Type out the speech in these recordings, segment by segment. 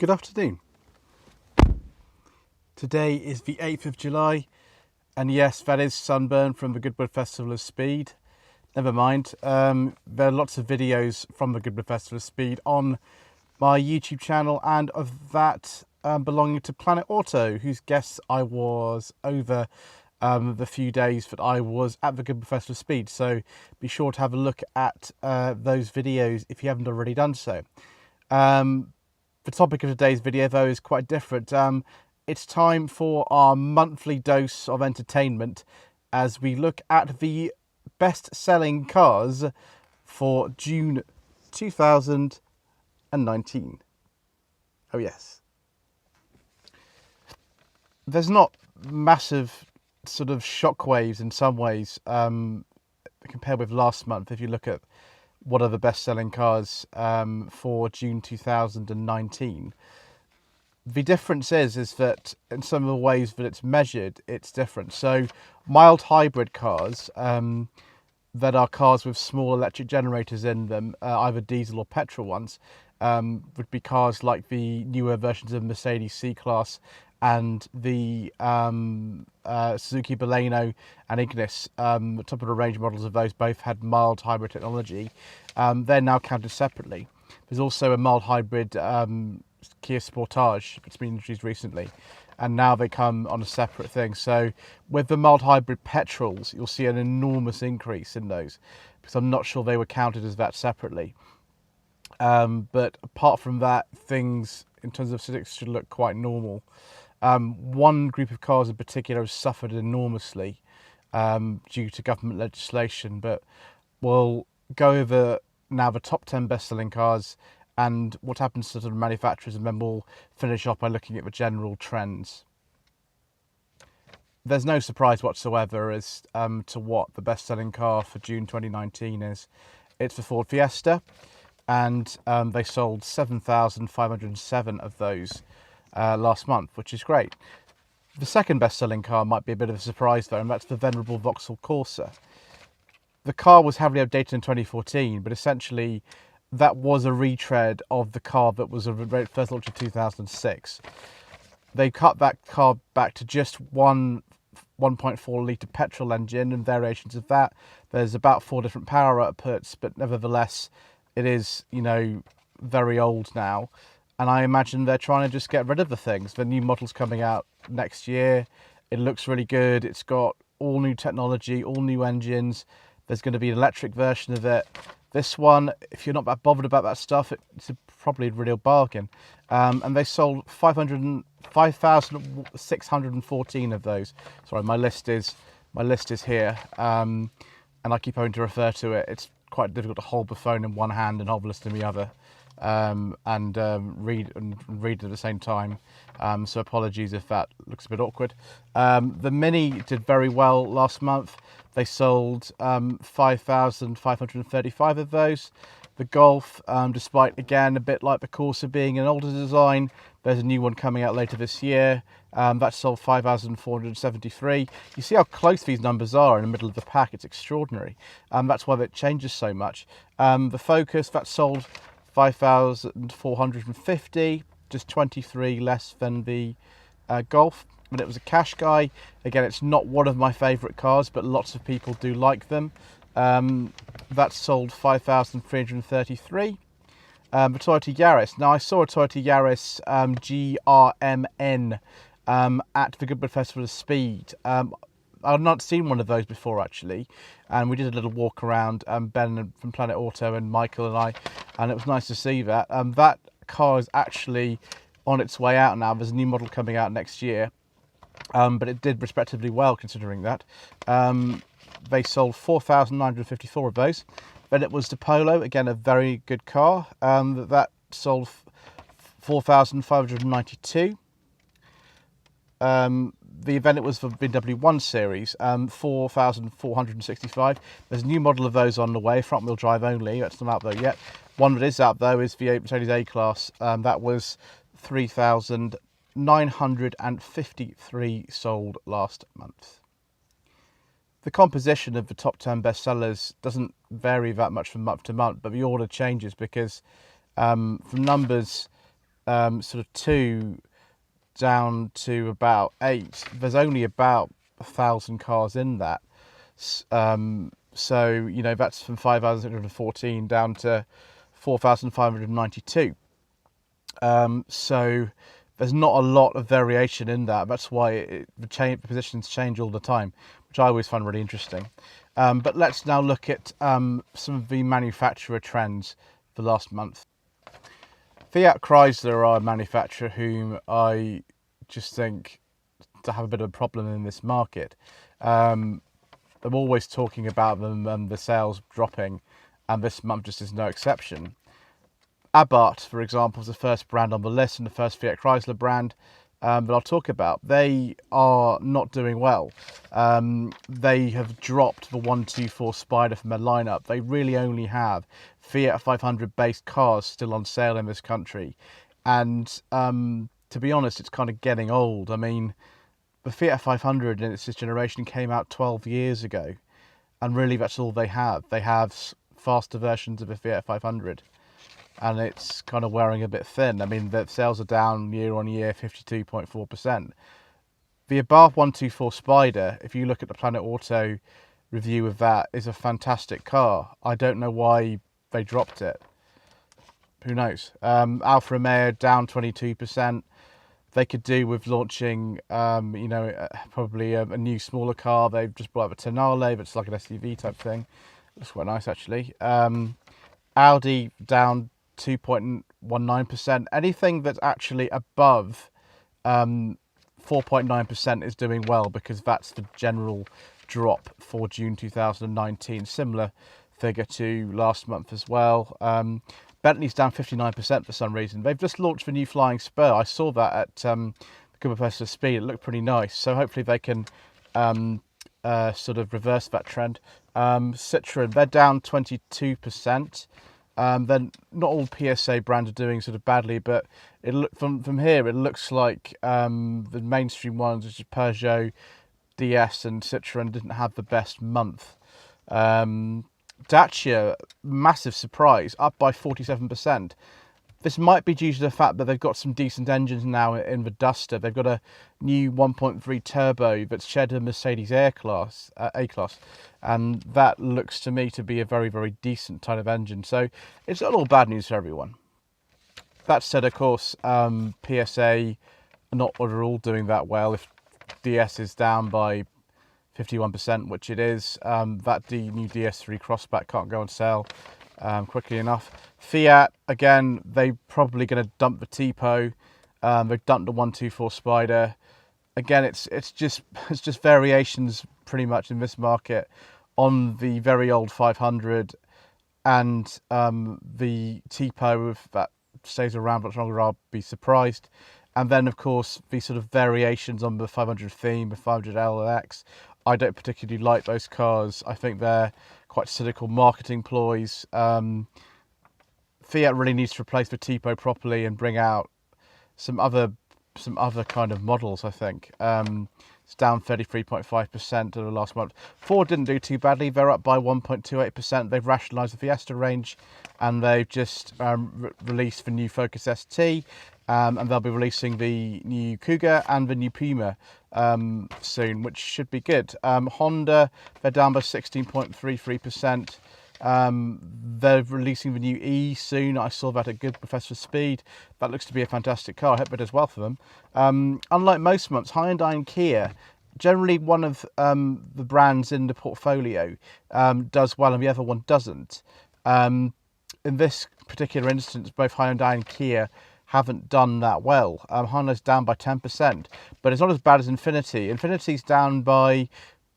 Good afternoon. Today is the 8th of July, and yes, that is sunburn from the Goodwood Festival of Speed. Never mind, there are lots of videos from the Goodwood Festival of Speed on my YouTube channel, and of that belonging to Planet Auto, whose guests I was over the few days that I was at the Goodwood Festival of Speed. So be sure to have a look at those videos if you haven't already done so. The topic of today's video, though, is quite different. It's time for our monthly dose of entertainment as we look at the best-selling cars for June 2019. Oh, yes. There's not massive sort of shockwaves in some ways compared with last month if you look at what are the best-selling cars for June 2019. The difference is that in some of the ways that it's measured, it's different. So mild hybrid cars that are cars with small electric generators in them, either diesel or petrol ones, would be cars like the newer versions of Mercedes C-Class and the Suzuki Baleno and Ignis. The top of the range models of those both had mild hybrid technology. They're now counted separately. There's also a mild hybrid Kia Sportage that's been introduced recently, and now they come on a separate thing. So with the mild hybrid petrols, you'll see an enormous increase in those, because I'm not sure they were counted as that separately. But apart from that, things in terms of physics should look quite normal. One group of cars in particular has suffered enormously due to government legislation, but we'll go over now the top 10 best-selling cars and what happens to sort of manufacturers, and then we'll finish off by looking at the general trends. There's no surprise whatsoever as to what the best-selling car for June 2019 is. It's the Ford Fiesta, and they sold 7,507 of those last month, which is great. The second best-selling car might be a bit of a surprise though, and that's the venerable Vauxhall Corsa. The car was heavily updated in 2014, but essentially that was a retread of the car that was first launched in 2006. They cut that car back to just one 1.4 litre petrol engine and variations of that. There's about 4 different power outputs, but nevertheless it is, you know, very old now. And I imagine they're trying to just get rid of the things. The new model's coming out next year. It looks really good. It's got all new technology, all new engines. There's going to be an electric version of it. This one, if you're not that bothered about that stuff, it's probably a real bargain. And they sold 5,614 of those. Sorry, my list is here, and I keep having to refer to it. It's quite difficult to hold the phone in one hand and hold the list in the other, and read at the same time. So apologies if that looks a bit awkward. The Mini did very well last month. They sold 5,535 of those. The Golf, despite again a bit like the Corsa being an older design, there's a new one coming out later this year. That sold 5,473. You see how close these numbers are in the middle of the pack. It's extraordinary. That's why it changes so much. The Focus, that sold 5,450, just 23 less than the Golf. But it was a cash guy. Again, it's not one of my favourite cars, but lots of people do like them. That sold 5,333. The Toyota Yaris. Now, I saw a Toyota Yaris GRMN at the Goodwood Festival of Speed. I've not seen one of those before, actually, and we did a little walk around, Ben from Planet Auto and Michael and I, and it was nice to see that. That car is actually on its way out now. There's a new model coming out next year, but it did respectively well considering that. They sold 4,954 of those. Then it was the Polo, again a very good car, that sold 4,592. Then it was for VW 1 Series, 4,465. There's a new model of those on the way, front wheel drive only. That's not out there yet. One that is out though is the Mercedes A-Class. That was 3,953 sold last month. The composition of the top 10 bestsellers doesn't vary that much from month to month, but the order changes because from numbers sort of 2 down to about 8, there's only about 1,000 cars in that. So, you know, that's from 5,614 down to 4,592. So there's not a lot of variation in that. That's why the positions change all the time, which I always find really interesting. But let's now look at some of the manufacturer trends for last month. Fiat Chrysler are a manufacturer whom I just think to have a bit of a problem in this market. I'm always talking about them and the sales dropping, and this month just is no exception. Abarth, for example, is the first brand on the list and the first Fiat Chrysler brand that I'll talk about. They are not doing well. They have dropped the 124 Spider from their lineup. They really only have Fiat 500 based cars still on sale in this country. And to be honest, it's kind of getting old. I mean, the Fiat 500 in its generation came out 12 years ago. And really that's all they have. They have faster versions of the Fiat 500. And it's kind of wearing a bit thin. I mean, the sales are down year on year, 52.4%. The Abarth 124 Spider, if you look at the Planet Auto review of that, is a fantastic car. I don't know why they dropped it. Who knows? Alfa Romeo down 22%. They could do with launching, you know, probably a new smaller car. They've just brought up a Tonale, but it's like an SUV type thing. Looks quite nice, actually. Audi down 2.19%. Anything that's actually above 4.9% is doing well, because that's the general drop for June 2019. Similar figure to last month as well. Bentley's down 59% for some reason. They've just launched the new Flying Spur. I saw that at the Cooper Speed. It looked pretty nice. So hopefully they can sort of reverse that trend. Citroën, they're down 22%. Then not all PSA brands are doing sort of badly, but from here it looks like the mainstream ones, which is Peugeot, DS and Citroën, didn't have the best month. Dacia, massive surprise, up by 47%. This might be due to the fact that they've got some decent engines now in the Duster. They've got a new 1.3 turbo that's shared with Mercedes A-Class, and that looks to me to be a very, very decent type of engine. So it's not all bad news for everyone. That said, of course, PSA are not overall doing that well. If DS is down by 51%, which it is, that new DS3 Crossback can't go on sale quickly enough. Fiat, again, they're probably going to dump the Tipo. They've dumped the 124 Spider. Again, it's just variations pretty much in this market on the very old 500 and the Tipo. If that stays around much longer, I'll be surprised. And then, of course, the sort of variations on the 500 theme, the 500 LX. I don't particularly like those cars. I think they're quite cynical marketing ploys. Fiat really needs to replace the Tipo properly and bring out some other kind of models, I think. It's down 33.5% in the last month. Ford didn't do too badly. They're up by 1.28%. They've rationalised the Fiesta range, and they've just released the new Focus ST, and they'll be releasing the new Kuga and the new Puma soon, which should be good. Honda, they're down by 16.33%. They're releasing the new E soon. I saw that at Good Professor Speed. That looks to be a fantastic car. I hope it does well for them. Unlike most months, Hyundai and Kia, generally one of the brands in the portfolio does well and the other one doesn't. In this particular instance, both Hyundai and Kia haven't done that well. Hyundai's down by 10%, but it's not as bad as Infiniti. Infinity's down by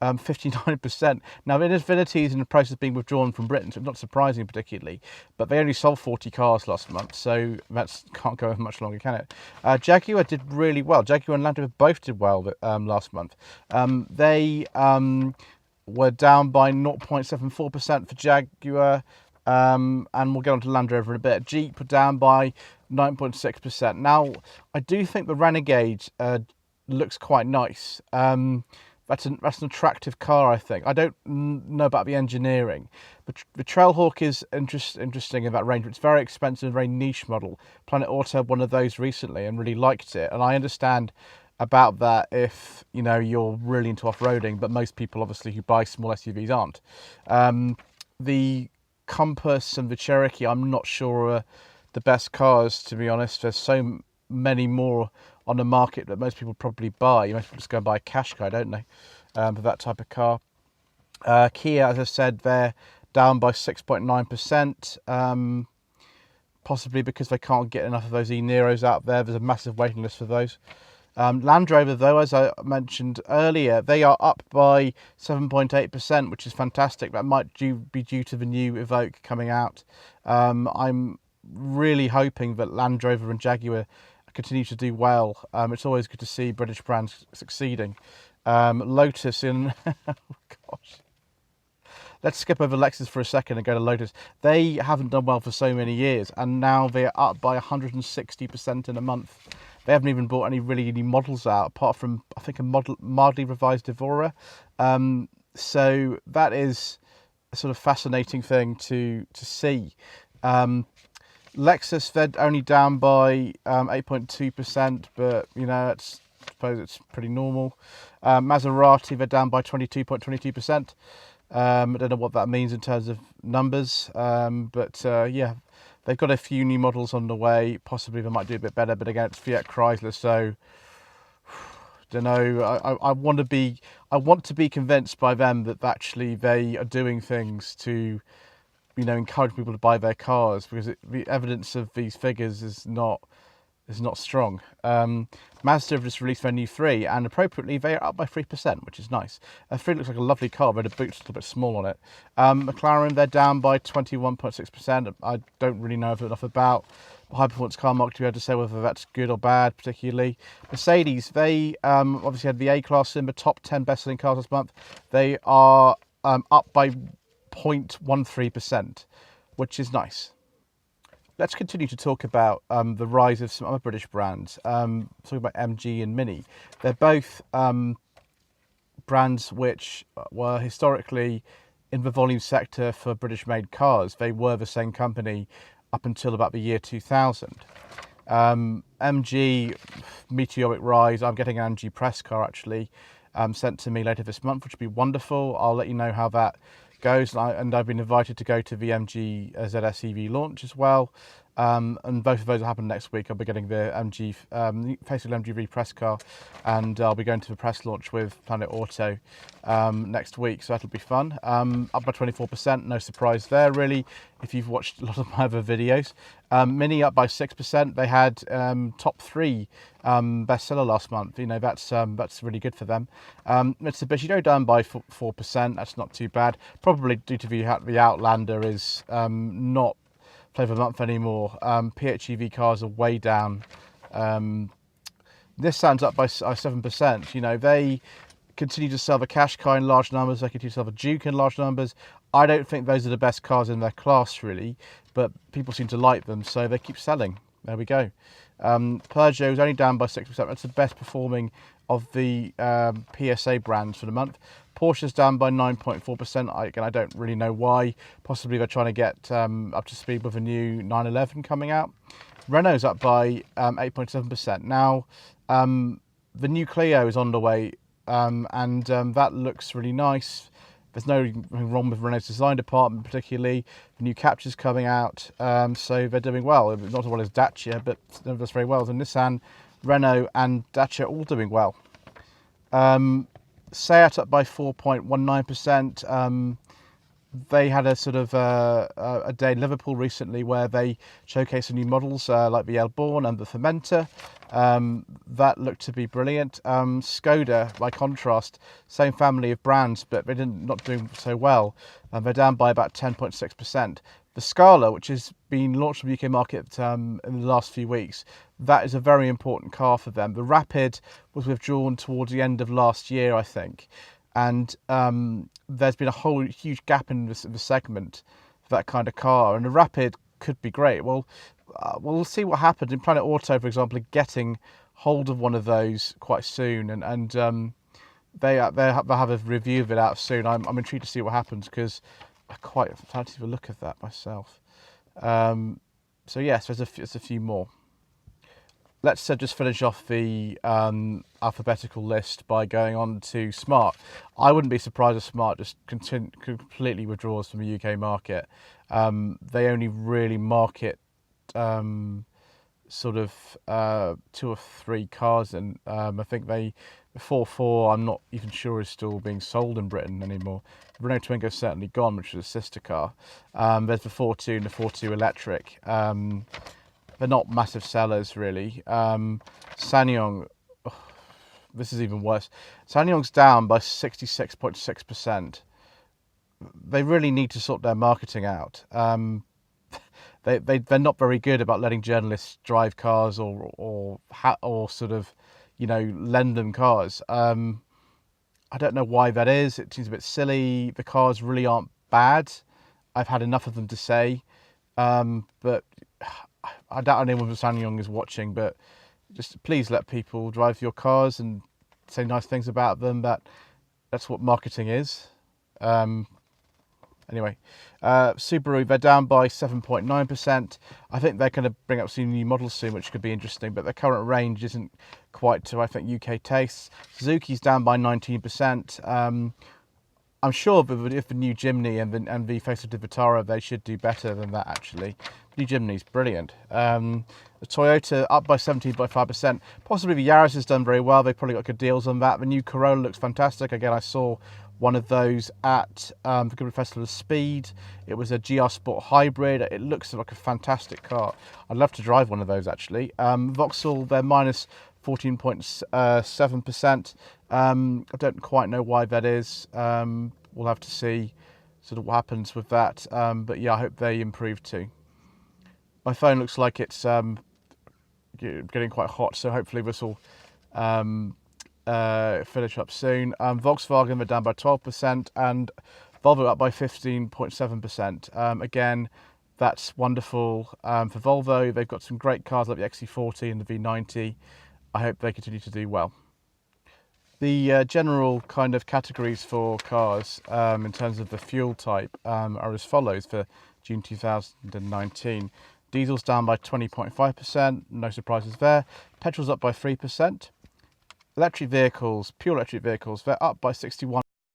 59%. Now, Infiniti is in the process of being withdrawn from Britain, so it's not surprising particularly, but they only sold 40 cars last month, so that can't go much longer, can it? Jaguar did really well. Jaguar and Land Rover both did well last month. They were down by 0.74% for Jaguar, and we'll get on to Land Rover in a bit. Jeep were down by 9.6%. Now, I do think the Renegade looks quite nice. that's an attractive car, I think. I don't know about the engineering, but the Trailhawk is interesting in that range. It's very expensive, very niche model. Planet Auto had one of those recently and really liked it, and I understand about that if you're really into off-roading, but most people obviously who buy small SUVs aren't. The Compass and the Cherokee, I'm not sure are the best cars, to be honest. There's so many more on the market that most people probably buy. Most people just go and buy a cash car, don't they, for that type of car. Kia, as I said, they're down by 6.9%, possibly because they can't get enough of those e-Neros out there. There's a massive waiting list for those. Land Rover, though, as I mentioned earlier, they are up by 7.8%, which is fantastic. That might be due to the new Evoque coming out. I'm really hoping that Land Rover and Jaguar continue to do well. It's always good to see British brands succeeding. Lotus in... oh, gosh. Let's skip over Lexus for a second and go to Lotus. They haven't done well for so many years, and now they're up by 160% in a month. They haven't even brought any models out, apart from, I think, a mildly revised Evora. So that is a sort of fascinating thing to see. Lexus, they're only down by 8.2%, but, I suppose it's pretty normal. Maserati, they're down by 22.22%. I don't know what that means in terms of numbers, but yeah, they've got a few new models on the way. Possibly they might do a bit better, but again, it's Fiat Chrysler, so don't know. I want to be convinced by them that actually they are doing things to, encourage people to buy their cars, because the evidence of these figures is not strong. Mazda have just released their new 3, and appropriately they are up by 3%, which is nice. 3 looks like a lovely car, but the boot's a little bit small on it. McLaren, they're down by 21.6%. I don't really know enough about the high performance car market to be able to say whether that's good or bad particularly. Mercedes, they obviously had the A-Class in the top 10 best-selling cars this month. They are up by 0.13%, which is nice. Let's continue to talk about the rise of some other British brands. Talking about MG and Mini. They're both brands which were historically in the volume sector for British-made cars. They were the same company up until about the year 2000. MG, meteoric rise. I'm getting an MG press car actually sent to me later this month, which would be wonderful. I'll let you know how that goes, and I've been invited to go to the MG ZS EV launch as well, and both of those will happen next week. I'll be getting the MG facelift MGV press car, and I'll be going to the press launch with Planet Auto next week, so that'll be fun. Up by 24%, no surprise there really if you've watched a lot of my other videos. Mini up by 6%. They had top 3 bestseller last month. That's really good for them. Mitsubishi down by 4%. That's not too bad. Probably due to the Outlander is not flavour of the month anymore. PHEV cars are way down. Nissan's up by 7%. They continue to sell the Qashqai in large numbers. They continue to sell the Duke in large numbers. I don't think those are the best cars in their class, really, but people seem to like them, so they keep selling. There we go. Peugeot is only down by 6%. That's the best performing of the PSA brands for the month. Porsche's down by 9.4%. Again, I don't really know why. Possibly they're trying to get up to speed with a new 911 coming out. Renault's up by 8.7%. Now, the new Clio is on the way, and that looks really nice. There's nothing wrong with Renault's design department particularly. The new Capture's coming out, so they're doing well. Not as well as Dacia, but nevertheless very well. So Nissan, Renault and Dacia all doing well. Seat up by 4.19%. They had a sort of a day in Liverpool recently where they showcased some new models like the Elborn and the Fermenter. That looked to be brilliant. Skoda, by contrast, same family of brands, but they're not doing so well. They're down by about 10.6%. The Scala, which has been launched on the UK market in the last few weeks, that is a very important car for them. The Rapid was withdrawn towards the end of last year, I think. And there's been a whole huge gap in the segment for that kind of car, and the Rapid could be great. Well, we'll see what happens. In Planet Auto, for example, are getting hold of one of those quite soon, and they'll have a review of it out soon. I'm intrigued to see what happens because I quite fancy a look at that myself. So yes, there's a few more. Let's just finish off the alphabetical list by going on to Smart. I wouldn't be surprised if Smart just completely withdraws from the UK market. They only really market sort of 2 or 3 cars, and I think the 4.4 I'm not even sure is still being sold in Britain anymore. The Renault Twingo's certainly gone, which is a sister car. There's the 4.2 and the 4.2 electric. They're not massive sellers really. Ssangyong, this is even worse. Sangyong's down by 66.6%. They really need to sort their marketing out. They're not very good about letting journalists drive cars or sort of, lend them cars. I don't know why that is. It seems a bit silly. The cars really aren't bad. I've had enough of them to say, but I doubt anyone from Ssangyong is watching, but just please let people drive your cars and say nice things about them. That's what marketing is. Anyway, Subaru, they're down by 7.9%. I think they're going to bring up some new models soon, which could be interesting, but their current range isn't quite to, I think, UK tastes. Suzuki's down by 19%. I'm sure that if the new Jimny and the facelift Vitara, they should do better than that, actually. The new Jimny's brilliant. The Toyota up by 17.5%. Possibly the Yaris has done very well. They've probably got good deals on that. The new Corolla looks fantastic. Again, I saw one of those at the Goodwood Festival of Speed. It was a GR Sport Hybrid. It looks like a fantastic car. I'd love to drive one of those, actually. Vauxhall, they're minus 14.7%. I don't quite know why that is. We'll have to see sort of what happens with that. But yeah, I hope they improve too. My phone looks like it's getting quite hot, so hopefully this will finish up soon. Volkswagen, they're down by 12%, and Volvo up by 15.7%. Again, that's wonderful for Volvo. They've got some great cars like the XC40 and the V90. I hope they continue to do well. The general kind of categories for cars in terms of the fuel type are as follows for June 2019. Diesel's down by 20.5%, no surprises there. Petrol's up by 3%. Electric vehicles, pure electric vehicles, they're up by 61%.